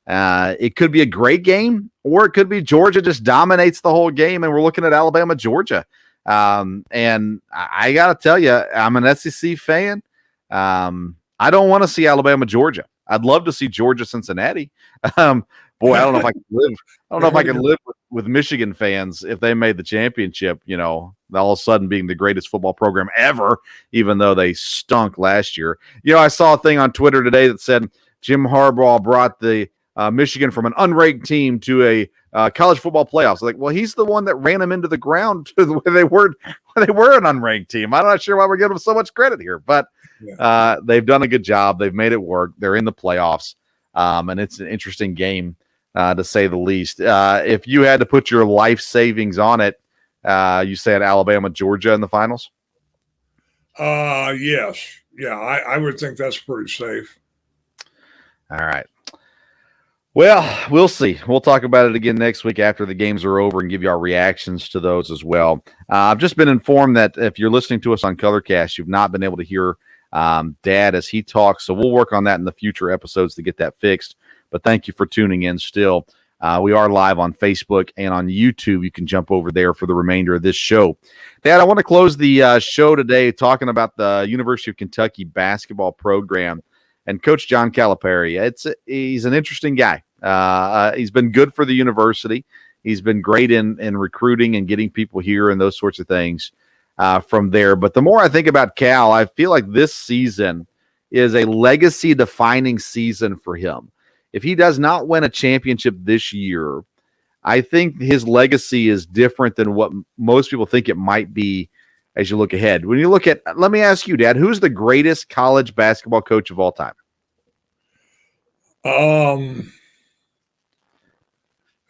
It could be a great game, or it could be Georgia just dominates the whole game, and we're looking at Alabama, Georgia. And I got to tell you, I'm an SEC fan. I don't want to see Alabama, Georgia. I'd love to see Georgia, Cincinnati. Boy, I don't know if I can live. I don't know if I can live with Michigan fans if they made the championship. You know, all of a sudden being the greatest football program ever, even though they stunk last year. You know, I saw a thing on Twitter today that said Jim Harbaugh brought the Michigan from an unranked team to a college football playoffs. Like, well, he's the one that ran them into the ground to the way they were an unranked team. I'm not sure why we're giving them so much credit here, but they've done a good job. They've made it work. They're in the playoffs, and it's an interesting game to say the least. If you had to put your life savings on it, you said Alabama, Georgia in the finals? Yes. Yeah, I would think that's pretty safe. All right. Well, we'll see. We'll talk about it again next week after the games are over and give you our reactions to those as well. I've just been informed that if you're listening to us on Colorcast, you've not been able to hear Dad as he talks. So we'll work on that in the future episodes to get that fixed. But thank you for tuning in still. We are live on Facebook and on YouTube. You can jump over there for the remainder of this show. Dad, I want to close the show today talking about the University of Kentucky basketball program and Coach John Calipari. He's an interesting guy. He's been good for the university. He's been great in recruiting and getting people here and those sorts of things from there. But the more I think about Cal, I feel like this season is a legacy-defining season for him. If he does not win a championship this year, I think his legacy is different than what most people think it might be as you look ahead. When you look at, let me ask you, Dad, who's the greatest college basketball coach of all time?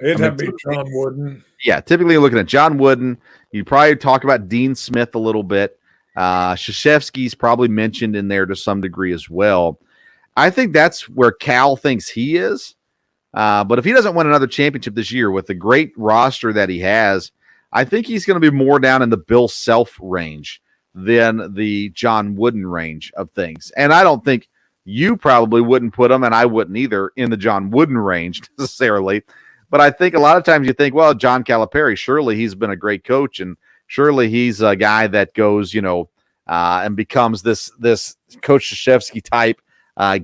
It'd have to be John Wooden. Yeah, typically you're looking at John Wooden. You probably talk about Dean Smith a little bit. Krzyzewski's probably mentioned in there to some degree as well. I think that's where Cal thinks he is. But if he doesn't win another championship this year with the great roster that he has, I think he's going to be more down in the Bill Self range than the John Wooden range of things. And I don't think you probably wouldn't put him, and I wouldn't either, in the John Wooden range necessarily. But I think a lot of times you think, well, John Calipari, surely he's been a great coach, and surely he's a guy that goes, and becomes this Coach Krzyzewski type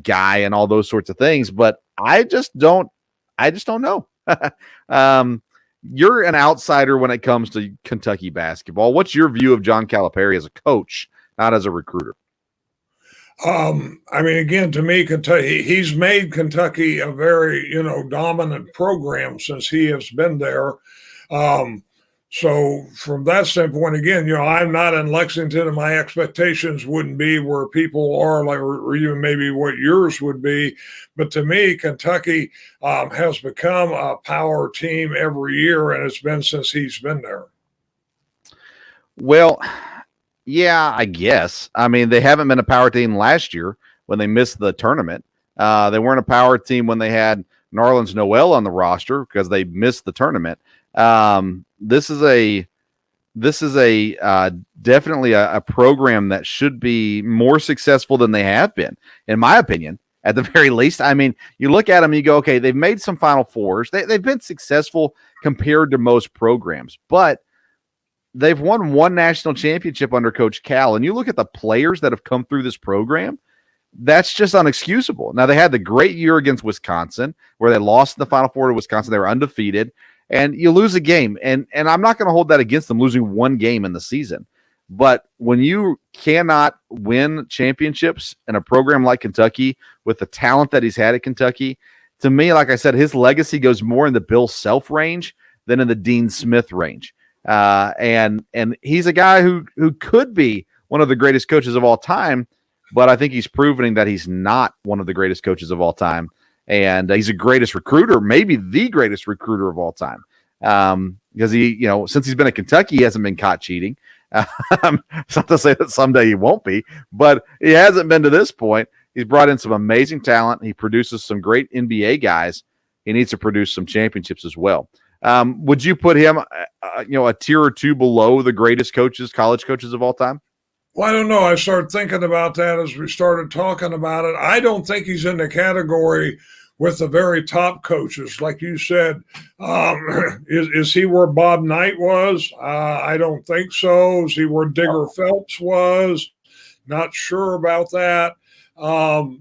guy and all those sorts of things. But I just don't know. You're an outsider when it comes to Kentucky basketball. What's your view of John Calipari as a coach, not as a recruiter? I mean, again, to me, Kentucky, he's made Kentucky a very, dominant program since he has been there. So from that standpoint, again, I'm not in Lexington, and my expectations wouldn't be where people are, like, or even maybe what yours would be. But to me, Kentucky has become a power team every year, and it's been since he's been there. Well, yeah, I guess. I mean, they haven't been a power team last year when they missed the tournament. They weren't a power team when they had Narlands Noel on the roster because they missed the tournament. This is definitely a program that should be more successful than they have been, in my opinion, at the very least. I mean, you look at them and you go, okay, they've made some Final Fours. They've been successful compared to most programs, but they've won one national championship under Coach Cal. And you look at the players that have come through this program, that's just unexcusable. Now, they had the great year against Wisconsin where they lost in the Final Four to Wisconsin. They were undefeated. And you lose a game. And I'm not going to hold that against them losing one game in the season. But when you cannot win championships in a program like Kentucky with the talent that he's had at Kentucky, to me, like I said, his legacy goes more in the Bill Self range than in the Dean Smith range. And he's a guy who could be one of the greatest coaches of all time, but I think he's proving that he's not one of the greatest coaches of all time. And he's the greatest recruiter, maybe the greatest recruiter of all time. because since he's been at Kentucky, he hasn't been caught cheating. It's not to say that someday he won't be, but he hasn't been to this point. He's brought in some amazing talent. He produces some great NBA guys. He needs to produce some championships as well. Would you put him, a tier or two below the greatest college coaches of all time? Well, I don't know. I started thinking about that as we started talking about it. I don't think he's in the category with the very top coaches. Like you said, is he where Bob Knight was? I don't think so. Is he where Digger Phelps was? Not sure about that. And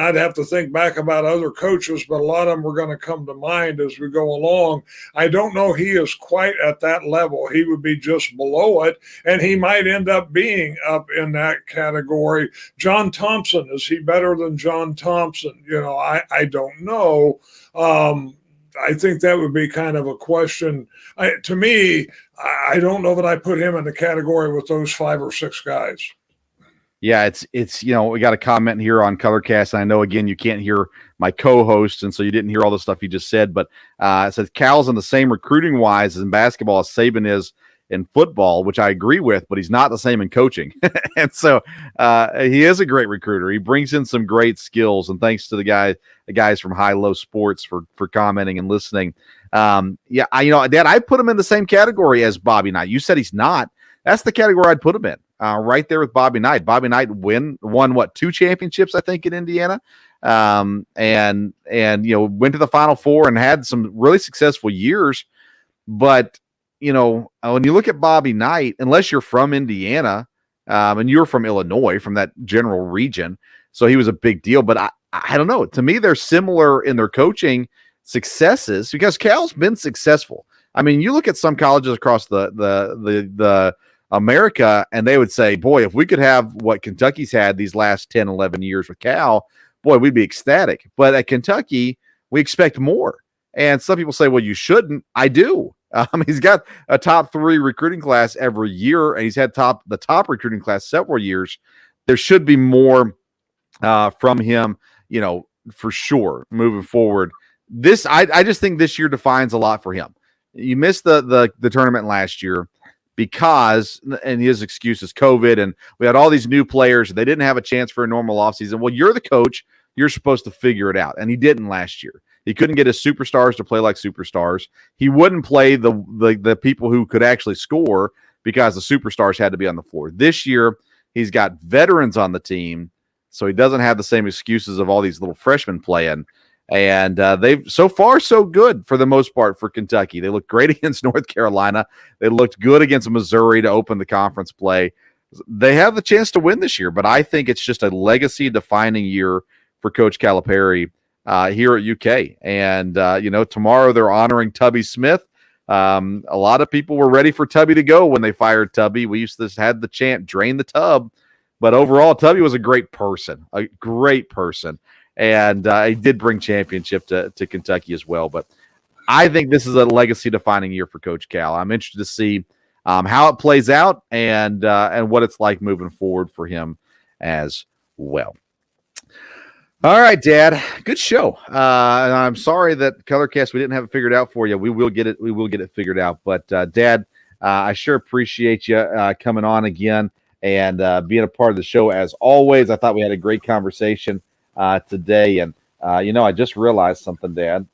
I'd have to think back about other coaches, but a lot of them are going to come to mind as we go along. I don't know he is quite at that level. He would be just below it, and he might end up being up in that category. John Thompson, is he better than John Thompson? I don't know. I think that would be kind of a question. To me, I don't know that I put him in the category with those 5 or 6 guys. Yeah, it's we got a comment here on Colorcast, and I know, again, you can't hear my co-host, and so you didn't hear all the stuff you just said, but it says Cal's in the same recruiting-wise in basketball as Saban is in football, which I agree with, but he's not the same in coaching. And so he is a great recruiter. He brings in some great skills, and thanks to the guys from High Low Sports for commenting and listening. Dad, I put him in the same category as Bobby Knight. You said he's not. That's the category I'd put him in. Right there with Bobby Knight. Bobby Knight won 2 championships, I think, in Indiana, and went to the Final Four and had some really successful years. But when you look at Bobby Knight, unless you're from Indiana, and you're from Illinois, from that general region, so he was a big deal. But I don't know. To me, they're similar in their coaching successes because Cal's been successful. I mean, you look at some colleges across the America, and they would say, boy, if we could have what Kentucky's had these last 10, 11 years with Cal, boy, we'd be ecstatic. But at Kentucky, we expect more. And some people say, well, you shouldn't. I do. He's got a top 3 recruiting class every year, and he's had the top recruiting class several years. There should be more from him, for sure, moving forward. I just think this year defines a lot for him. You missed the tournament last year because, and his excuse is COVID, and we had all these new players. They didn't have a chance for a normal offseason. Well, you're the coach. You're supposed to figure it out, and he didn't last year. He couldn't get his superstars to play like superstars. He wouldn't play the people who could actually score because the superstars had to be on the floor. This year, he's got veterans on the team, so he doesn't have the same excuses of all these little freshmen playing. And they've so far so good for the most part for Kentucky. They looked great against North Carolina. They looked good against Missouri to open the conference play. They have the chance to win this year, but I think it's just a legacy-defining year for Coach Calipari here at UK. And, tomorrow they're honoring Tubby Smith. A lot of people were ready for Tubby to go when they fired Tubby. We used to have the chant, drain the tub. But overall, Tubby was a great person. And he did bring championship to Kentucky as well. But I think this is a legacy-defining year for Coach Cal. I'm interested to see how it plays out and what it's like moving forward for him as well. All right, Dad. Good show. And I'm sorry that Colorcast, we didn't have it figured out for you. We will get it. We will get it figured out. But Dad, I sure appreciate you coming on again and being a part of the show as always. I thought we had a great conversation today, and I just realized something, Dad.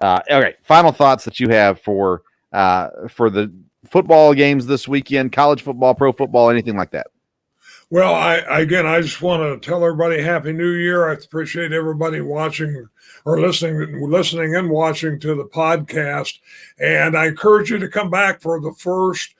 Okay, final thoughts that you have for the football games this weekend, college football, pro football, anything like that. Well, I just want to tell everybody Happy New Year. I appreciate everybody watching or listening and watching to the podcast, and I encourage you to come back for the first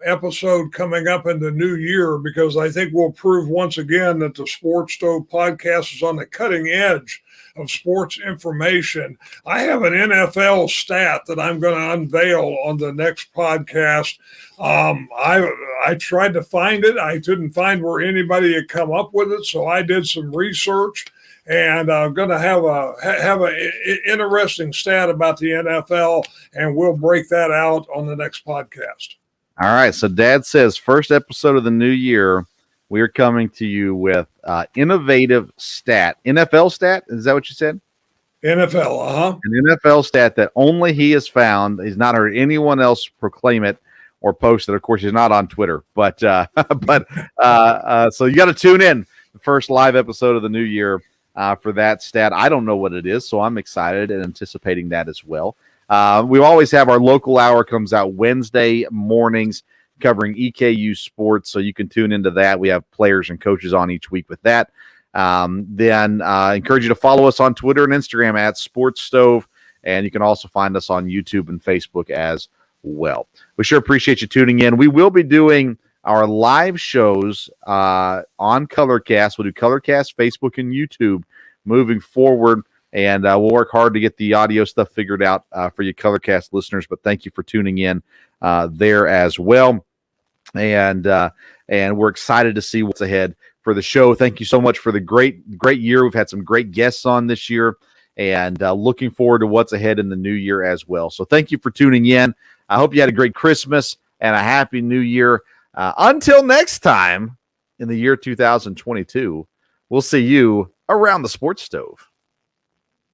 episode coming up in the new year, because I think we'll prove once again that the Sports Stove podcast is on the cutting edge of sports information. I have an NFL stat that I'm going to unveil on the next podcast. I tried to find it. I couldn't find where anybody had come up with it, so I did some research. And I'm going to have an interesting stat about the NFL, and we'll break that out on the next podcast. All right. So Dad says first episode of the new year, we are coming to you with innovative stat. NFL stat? Is that what you said? NFL, An NFL stat that only he has found. He's not heard anyone else proclaim it or post it. Of course, he's not on Twitter, but so you got to tune in the first live episode of the new year for that stat. I don't know what it is, so I'm excited and anticipating that as well. We always have our local hour comes out Wednesday mornings covering EKU sports, so you can tune into that. We have players and coaches on each week with that. Then encourage you to follow us on Twitter and Instagram at Sports Stove, and you can also find us on YouTube and Facebook as well. We sure appreciate you tuning in. We will be doing our live shows on Colorcast. We'll do Colorcast, Facebook, and YouTube moving forward, and we'll work hard to get the audio stuff figured out for you Colorcast listeners, but thank you for tuning in there as well. And we're excited to see what's ahead for the show. Thank you so much for the great year. We've had some great guests on this year, and looking forward to what's ahead in the new year as well. So thank you for tuning in. I hope you had a great Christmas and a happy new year. Until next time in the year 2022, we'll see you around the sports stove.